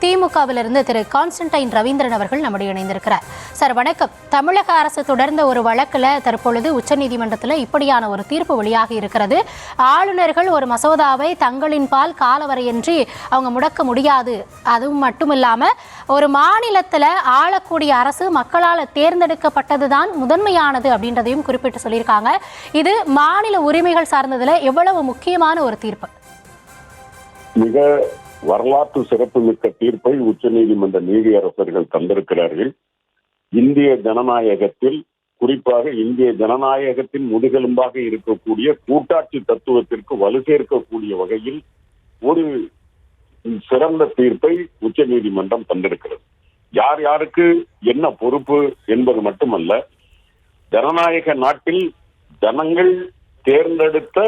திமுகவிலிருந்து திரு Constantine Ravindran அவர்கள் நம்முடைய இணைந்திருக்கிறார். சார் வணக்கம். தமிழக அரசு தொடர்ந்த ஒரு வழக்கில் தற்பொழுது உச்சநீதிமன்றத்தில் இப்படியான ஒரு தீர்ப்பு வெளியாகி இருக்கிறது. ஆளுநர்கள் ஒரு மசோதாவை தங்களின் பால் காலவரையின்றி அவங்க முடக்க முடியாது. அதுவும் மட்டுமில்லாம ஒரு மாநிலத்தில் ஆளக்கூடிய அரசு மக்களால் தேர்ந்தெடுக்கப்பட்டதுதான் முதன்மையானது அப்படின்றதையும் குறிப்பிட்டு சொல்லியிருக்காங்க. இது மாநில உரிமைகள் சார்ந்ததுல எவ்வளவு முக்கியமான ஒரு தீர்ப்பு? மிக வரலாற்று சிறப்புமிக்க தீர்ப்பை உச்சநீதிமன்ற நீதியரசர்கள் தந்திருக்கிறார்கள். இந்திய ஜனநாயகத்தில், குறிப்பாக இந்திய ஜனநாயகத்தின் முதுகெலும்பாக இருக்கக்கூடிய கூட்டாட்சி தத்துவத்திற்கு வலு சேர்க்கக்கூடிய வகையில் ஒரு சிறந்த தீர்ப்பை உச்சநீதிமன்றம் தந்திருக்கிறது. யார் யாருக்கு என்ன பொறுப்பு என்பது மட்டுமல்ல, ஜனநாயக நாட்டில் ஜனங்கள் தேர்ந்தெடுத்த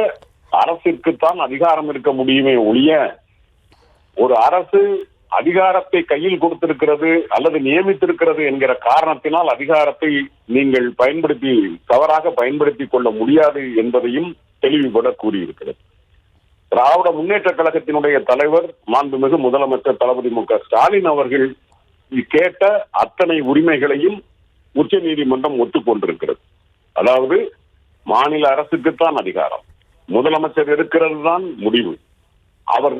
அரசிற்குத்தான் அதிகாரம் இருக்க முடியுமே ஒழிய, ஒரு அரசு அதிகாரத்தை கையில் கொடுத்திருக்கிறது அல்லது நியமித்திருக்கிறது என்கிற காரணத்தினால் அதிகாரத்தை நீங்கள் தவறாக பயன்படுத்திக் கொள்ள முடியாது என்பதையும் தெளிவுபட கூறியிருக்கிறது. திராவிட முன்னேற்ற கழகத்தினுடைய தலைவர் மாண்புமிகு முதலமைச்சர் தளபதி மு.க. ஸ்டாலின் அவர்கள் கேட்ட அத்தனை உரிமைகளையும் உச்ச நீதிமன்றம் ஒத்துக்கொண்டிருக்கிறது. அதாவது மாநில அரசுக்குத்தான் அதிகாரம், முதலமைச்சர் இருக்கிறது தான் முடிவு. அவர்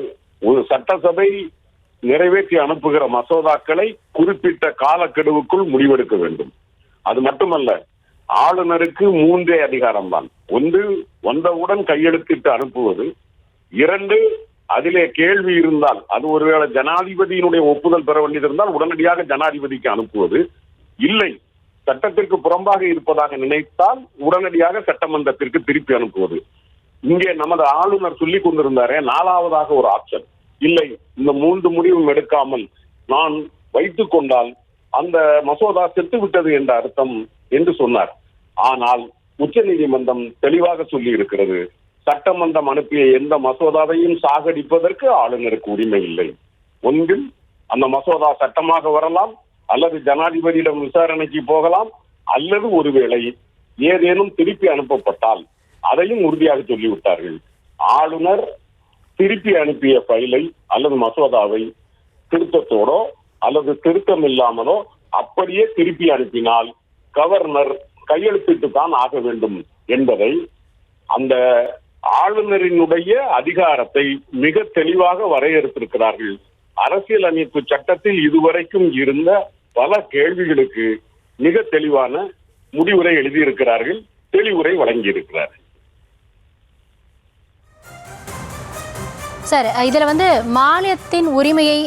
ஒரு சட்டசபை நிறைவேற்றி அனுப்புகிற மசோதாக்களை குறிப்பிட்ட காலக்கெடுவுக்குள் முடிவெடுக்க வேண்டும். அது மட்டுமல்ல, ஆளுநருக்கு 3 அதிகாரம் தான். 1, வந்தவுடன் கையெழுத்திட்டு அனுப்புவது. 2, அதிலே கேள்வி இருந்தால், அது ஒருவேளை ஜனாதிபதியினுடைய ஒப்புதல் பெற வேண்டியிருந்தால் உடனடியாக ஜனாதிபதிக்கு அனுப்புவது. இல்லை, சட்டத்திற்கு புறம்பாக இருப்பதாக நினைத்தால் உடனடியாக சட்டமன்றத்திற்கு திருப்பி அனுப்புவது. இங்கே நமது ஆளுநர் சொல்லிக் கொண்டிருந்தாரே, 4வதாக ஒரு ஆப்ஷன் இல்லை, இந்த 3 முடிவும் எடுக்காமல் நான் வைத்துக் கொண்டால் அந்த மசோதா செத்து விட்டது என்ற அர்த்தம் என்று சொன்னார். ஆனால் உச்ச நீதிமன்றம் தெளிவாக சொல்லி இருக்கிறது, சட்டமன்றம் அனுப்பிய எந்த மசோதாவையும் சாகடிப்பதற்கு ஆளுநருக்கு உரிமை இல்லை. ஒன்றில் அந்த மசோதா சட்டமாக வரலாம், அல்லது ஜனாதிபதியிடம் விசாரணைக்கு போகலாம், அல்லது ஒருவேளை ஏதேனும் திருப்பி அனுப்பப்பட்டால் அதையும் உறுதியாக சொல்லிவிட்டார்கள். ஆளுநர் திருப்பி அனுப்பிய ஃபைலை அல்லது மசோதாவை திருத்தத்தோடோ அல்லது திருத்தம் இல்லாமலோ அப்படியே திருப்பி அனுப்பினால் கவர்னர் கையெழுத்திட்டு தான் ஆக வேண்டும் என்பதை, அந்த ஆளுநரினுடைய அதிகாரத்தை மிக தெளிவாக வரையறுத்திருக்கிறார்கள். அரசியலமைப்பு சட்டத்தில் இதுவரைக்கும் இருந்த பல கேள்விகளுக்கு மிக தெளிவான முடிவுரை எழுதியிருக்கிறார்கள், தெளிவுரை வழங்கியிருக்கிறார்கள். சார், இதில் மாநிலத்தின் உரிமையை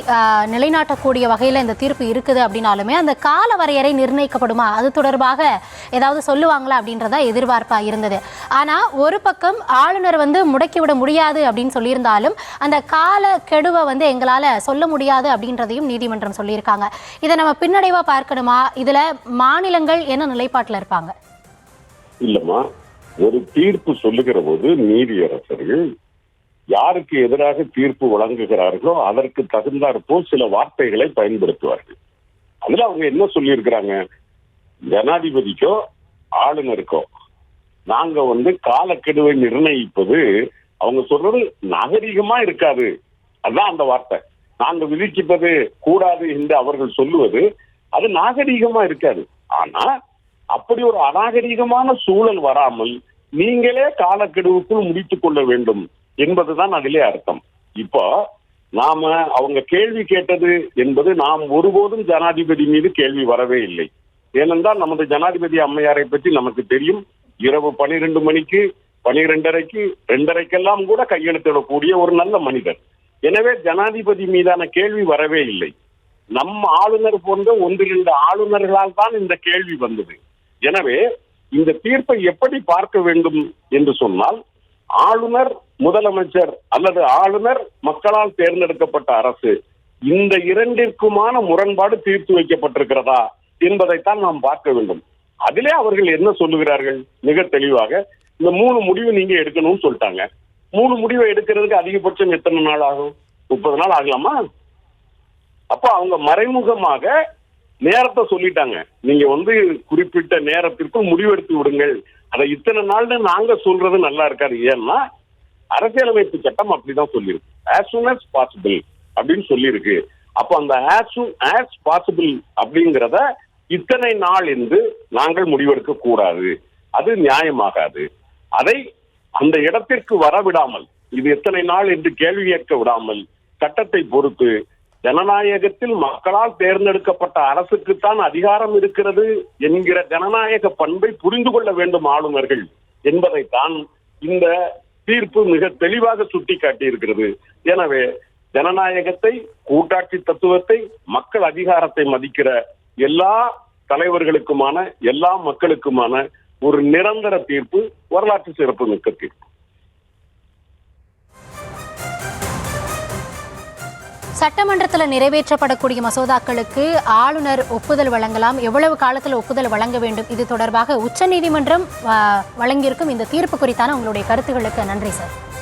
நிலைநாட்டக்கூடிய வகையில் இந்த தீர்ப்பு இருக்குது அப்படின்னாலுமே அந்த கால வரையறை நிர்ணயிக்கப்படுமா, அது தொடர்பாக ஏதாவது சொல்லுவாங்களா அப்படின்றதா எதிர்பார்ப்பாக இருந்தது. ஆனால் ஒரு பக்கம் ஆளுநர் முடக்கிவிட முடியாது அப்படின்னு சொல்லியிருந்தாலும் அந்த கால கெடுவை எங்களால் சொல்ல முடியாது அப்படின்றதையும் நீதிமன்றம் சொல்லியிருக்காங்க. இதை நம்ம பின்னடைவாக பார்க்கணுமா? இதில் மாநிலங்கள் என்ன நிலைப்பாட்டில் இருப்பாங்க? இல்லம்மா, ஒரு தீர்ப்பு சொல்லுகிற போது நீதியரசர்கள் யாருக்கு எதிராக தீர்ப்பு வழங்குகிறார்களோ அதற்கு தகுந்தாற்போல் சில வார்த்தைகளை பயன்படுத்துவார்கள். அதுல அவங்க என்ன சொல்லியிருக்கிறாங்க, ஜனாதிபதிக்கோ ஆளுநருக்கோ நாங்க காலக்கெடுவை நிர்ணயிப்பது, அவங்க சொல்றது நாகரிகமா இருக்காது. அதுதான் அந்த வார்த்தை. நாங்க விதிக்கப்பது கூடாது என்று அவர்கள் சொல்லுவது அது நாகரிகமா இருக்காது. ஆனா அப்படி ஒரு அநாகரிகமான சூழல் வராமல் நீங்களே காலக்கெடுவுக்குள் முடித்துக் கொள்ள வேண்டும் என்பதுதான் அதிலே அர்த்தம். இப்போ நாம அவங்க கேள்வி கேட்டது என்பது, நாம் ஒருபோதும் ஜனாதிபதி மீது கேள்வி வரவே இல்லை. ஏனென்றால் நமது ஜனாதிபதி அம்மையாரை பற்றி நமக்கு தெரியும். இரவு 12 மணிக்கு 12:30க்கு 2:30க்கெல்லாம் கூட கையெழுத்திடக்கூடிய ஒரு நல்ல மனிதர். எனவே ஜனாதிபதி மீதான கேள்வி வரவே இல்லை. நம் ஆளுநர் போன்ற 1-2 ஆளுநர்களால் தான் இந்த கேள்வி வந்தது. எனவே இந்த தீர்ப்பை எப்படி பார்க்க வேண்டும் என்று சொன்னால், ஆளுநர் முதலமைச்சர் அல்லது ஆளுநர் மக்களால் தேர்ந்தெடுக்கப்பட்ட அரசு, இந்த 2ற்குமான முரண்பாடு தீர்த்து வைக்கப்பட்டிருக்கிறதா என்பதைத்தான் நாம் பார்க்க வேண்டும். அதிலே அவர்கள் என்ன சொல்லுகிறார்கள் மிக தெளிவாக, இந்த 3 முடிவு நீங்க எடுக்கணும்னு சொல்லிட்டாங்க. 3 முடிவை எடுக்கிறதுக்கு அதிகபட்சம் எத்தனை நாள் ஆகும்? 30 நாள் ஆகலாமா? அப்ப அவங்க மறைமுகமாக நேரத்தை சொல்லிட்டாங்க. நீங்க குறிப்பிட்ட நேரத்திற்குள் முடிவெடுத்து விடுங்கள், அதை இத்தனை நாள்னு நாங்க சொல்றது நல்லா இருக்காது. ஏன்னா அரசியலமைப்பு சட்டம் அப்படிதான் சொல்லியிருக்கு, as soon as possible அப்படின்னு சொல்லியிருக்கு. அப்போ அந்த ஆஸ் பாசிபிள் அப்படிங்கிறத இத்தனை நாள் என்று நாங்கள் முடிவெடுக்க கூடாது, அது நியாயமாகாது. அதை அந்த இடத்திற்கு வரவிடாமல், இது எத்தனை நாள் என்று கேள்வி கேட்க விடாமல், சட்டத்தை பொறுத்து ஜனநாயகத்தில் மக்களால் தேர்ந்தெடுக்கப்பட்ட அரசுக்குத்தான் அதிகாரம் இருக்கிறது என்கிற ஜனநாயக பண்பை புரிந்து கொள்ள வேண்டும் ஆளுநர்கள் என்பதைத்தான் இந்த தீர்ப்பு மிக தெளிவாக சுட்டி காட்டியிருக்கிறது. எனவே ஜனநாயகத்தை, கூட்டாட்சி தத்துவத்தை, மக்கள் அதிகாரத்தை மதிக்கிற எல்லா தலைவர்களுக்குமான, எல்லா மக்களுக்குமான ஒரு நிரந்தர தீர்ப்பு, வரலாற்று சிறப்பு மிக்க தீர்ப்பு. சட்டமன்றத்தில் நிறைவேற்றப்படக்கூடிய மசோதாக்களுக்கு ஆளுநர் ஒப்புதல் வழங்கலாம், எவ்வளவு காலத்தில் ஒப்புதல் வழங்க வேண்டும், இது தொடர்பாக உச்சநீதிமன்றம் வழங்கியிருக்கும் இந்த தீர்ப்பு குறித்தான உங்களுடைய கருத்துக்களுக்கு நன்றி சார்.